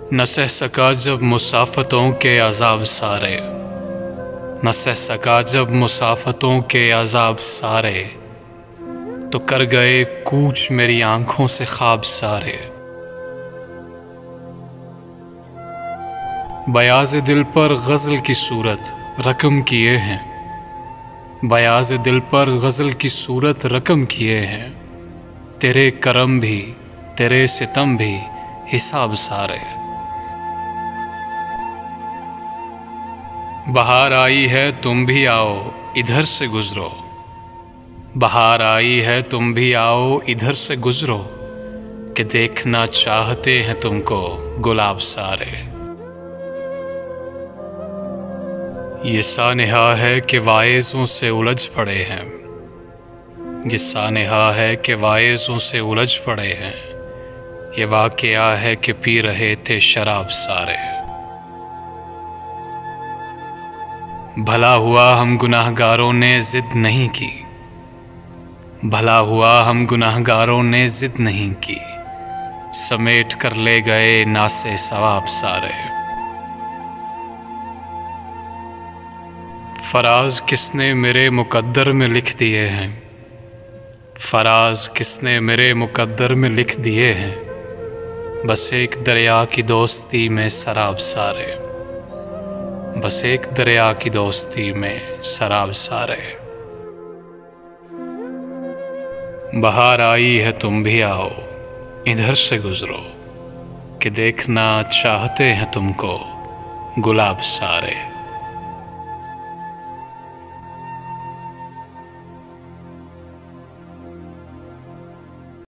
न सह सका जब मुसाफतों के अज़ाब सारे, न सह सका जब मुसाफतों के अज़ाब सारे, तो कर गए कूच मेरी आंखों से ख्वाब सारे। बयाज़ दिल पर गज़ल की सूरत रकम किए हैं, बयाज़ दिल पर गज़ल की सूरत रकम किए हैं, तेरे करम भी तेरे सितम भी हिसाब सारे। बहार आई है तुम भी आओ इधर से गुज़रो, बहार आई है तुम भी आओ इधर से गुज़रो, कि देखना चाहते हैं तुमको गुलाब सारे। ये सानेहा है कि वाइज़ों से उलझ पड़े हैं, ये सानेहा है कि वाइज़ों से उलझ पड़े हैं, ये वाक़या है कि पी रहे थे शराब सारे। भला हुआ हम गुनाहगारों ने ज़िद नहीं की, भला हुआ हम गुनाहगारों ने ज़िद नहीं की, समेट कर ले गए नासे सवाब सारे। फराज किसने मेरे मुकद्दर में लिख दिए हैं, फराज किसने मेरे मुकद्दर में लिख दिए हैं, बस एक दरिया की दोस्ती में शराब सारे, बस एक दरिया की दोस्ती में शराब सारे। बहार आई है तुम भी आओ इधर से गुज़रो, कि देखना चाहते हैं तुमको गुलाब सारे।